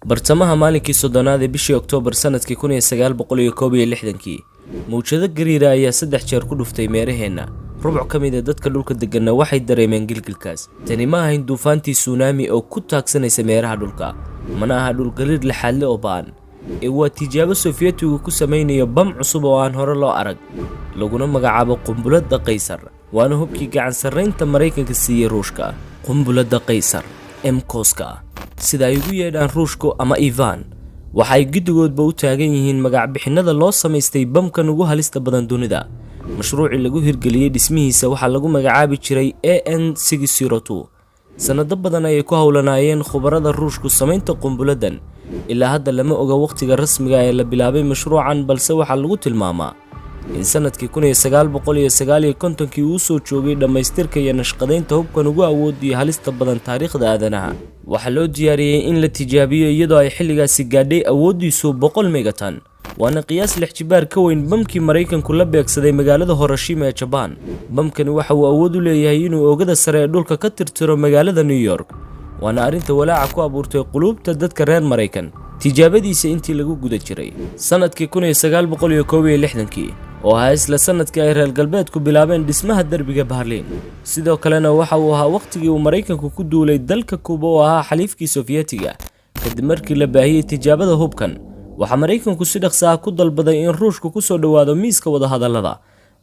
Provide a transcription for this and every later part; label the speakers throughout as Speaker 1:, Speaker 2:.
Speaker 1: bartamaha maalinkii soddonaad ee bishii Oktoobar sanadkii 1961 mawjado gariira ayaa 3 jeer ku dhuftay meeraheena rubuc ka mid ah dadka dhulka degan waxay dareemeen gilgilkaas tani ma ahayn duufaantii tsunami oo ku taagsanaysa meeraha dhulka mana aha dhul gariir la xalle oo baan ee waa tijaabo Sofiyeetigu ku sameeyay bam cusub oo aan hore loo arag laguna magacaabo qunbulada Qaysar waana hubkii gacan sareynta Mareykanka siiyay Ruushka qunbulada Qaysar MKOska sida ay ugu yeedhaan Ruushku ama Ivan waxay gidigoodba u taagan yihiin magac bixinada loo sameystay bamkan ugu halista badan dunida mashruuci lagu hirgeliyay dhismihiisa waxa lagu magacaabi jiray AN602 sanado badan ay ku hawlanaayeen khubarada Ruushku sameynta qunbuladan ilaa hadda lama oga waqtiga rasmiga ee la bilaabay mashruucan balse waxa lagu tilmaamaa in sanadkii 1959 uu soo joogay dhamaystirka iyo nashqadeynta hubkan ugu awoodiyay halista badan taariikhda aadanaha waxa loo diyaariyay in la tijaabiyo iyadoo ay xilligaasi gaadhay awoodiisu 100 megaton waana qiyaas 6 jibaar ka weyn bamkii Mareykanku la beegsaday magaalada Hiroshima ee Japan bamkani waxa uu awood u leeyahay inuu oogada sare ee dhulka ka tirtiro magaalada New York waana arinta walaaca ku abuurtay qulubta dadka reer Mareykan tijaabadiisa intii lagu guda jiray sanadkii 1961 oo ahaa isla sanadkii ay reer galbeedku bilaabeen dhismaha darbiga Berlin sidoo kalena waxa uu ahaa waqtigii uu Mareykanku ku duulay dalka Kuuba oo ahaa xaliifkii Sofiyeetiga kadib markii la baahiyay tijaabada hubkan waxa Mareykanku si dhaqso ah ku dalbaday in Ruushku ku soo dhawaado miiska wada hadallada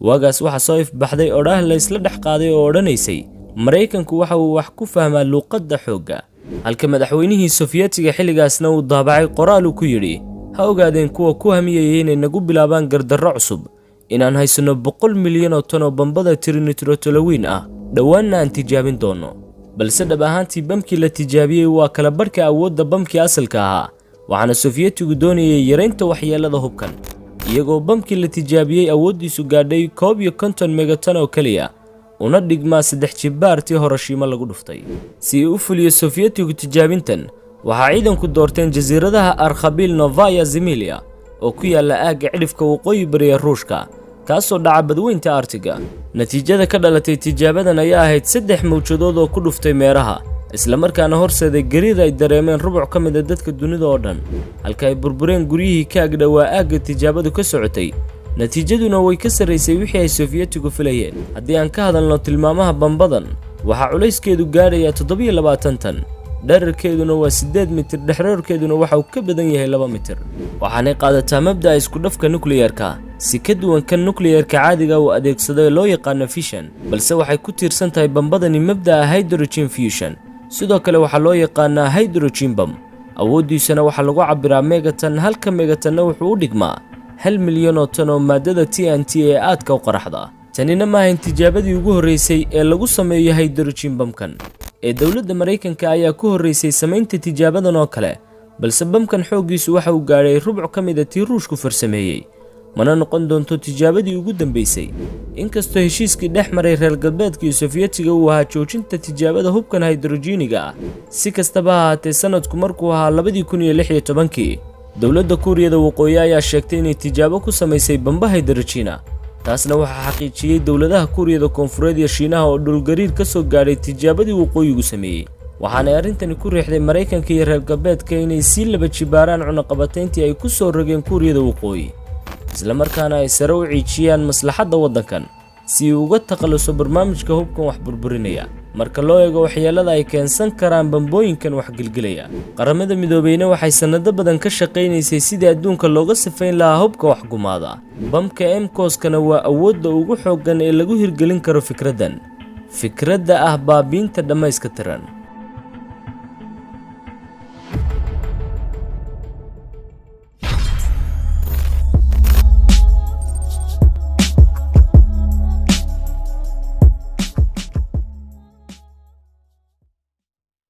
Speaker 1: waagaas waxa soo ifbaxday odhaah la isla dhex qaaday oo odhanaysay Mareykanku waxa uu wax ku fahmaa luqadda xoogga halka madaxweynihii Sofiyeetiga xilligaasna uu daabacay qoraal uu ku yiri ha ogaadeen kuwa ku hamiyay inay nagu bilaabaan gardarro cusub inaan haysano 100 milyan oo tan oo bambada trinitrotoluene ah dhawaanna aan tijaabin doono balse dhab ahaantii bamkii la tijaabiyay waa kala barka awoodda bamkii asalka ahaa waxaana Sofiyeetigu doonayay yareynta waxyeelada hubkan iyagoo bamkii la tijaabiyay awoodiisu gaadhay 51 megaton oo kaliya una dhigmaa 3 jibaartii Hiroshima lagu dhuftay si uu fuliyo Sofiyeetigu tijaabintan waxa ciidanku doorteen jasiiradaha Arkhabil Novaya Zemlya oo ku yaala aagga cidhifka waqooyi bari Ruushka kaasoo dhaca badweynta Arctic natiijada ka dhalatay tijaabadan ayaa ahayd 3 mawjadood oo ku dhuftay meeraha isla markaana horseeday gariir ay dareemeen rubuc ka mid ah dadka dunida oo dhan halka ay burbureen guryihii ka agdhawaa aagga tijaabadu ka socotay natiijaduna way ka sareysay wixii ay Sofiyeetigu filayeen haddii aan ka hadalno tilmaamaha bambadan waxa culayskeedu gaadhaya 27 tan dhererkeeduna waa 8 mitir dhexroorkeeduna waxa uu ka badan yahay 2 mitir waxaanay qaadataa mabda'a isku dhafka nuclear-ka si ka duwan kan nuclear-ka caadiga uu adeegsado loo yaqaan fission balse waxay ku tiirsan tahay bambadani mabda'a hydrogen fusion sidoo kale waxa loo yaqaan hydrogen bomb awoodiisana waxa lagu cabiraa megaton halka megatonna wuxuu u dhigmaa 1 milyan oo tan oo maadada TNT ee aadka u qaraxda tanina ma ahayn tijaabadii ugu horeysay ee lagu sameeyo hydrogen bombkan ee dawladda Mareykanka ayaa ku horeysay sameynta tijaabadan oo kale balse bamkan xoogiisu waxa uu gaaray rubuc ka mid ah tii Ruushku farsameeyay mana noqon doonto tijaabadii ugu dambeysay inkastoo heshiiskii dhex maray reer galbeedka iyo Sofiyeetiga uu ahaa joojinta tijaabada hubkan hydrogeniga ah si kastaba ha ahaatee sanadku markuu ahaa 2016 dawladda Kuuriyada Waqooyi ayaa sheegtay inay tijaabo ku sameysay bamba hydrogena taasna waxa xaqiijiyay dawladaha Kuuriyada Koonfureed iyo Shiinaha oo dhul gariir ka soo gaaray tijaabadii waqooyigu sameeyay waxaana arintani ku riixday Mareykanka iyo reer galbeedka inay si laba jibaaraan cunaqabatayntii ay ku soo rogeen Kuuriyada Waqooyi isla markaana ay sare u ciijiyaan maslaxadda waddankan si uu uga takhaluso barnaamijka hubkan wax burburinaya marka loo eego waxyeelada ay keensan karaan bambooyinkan wax gilgilaya qaramada midoobeyna waxay sanado badan ka shaqeynaysay sidii adduunka looga sifayn lahaa hubka wax gumaada bamka MKOskana waa awoodda ugu xooggan ee lagu hirgelin karo fikradda ah baabiinta dhamayska tiran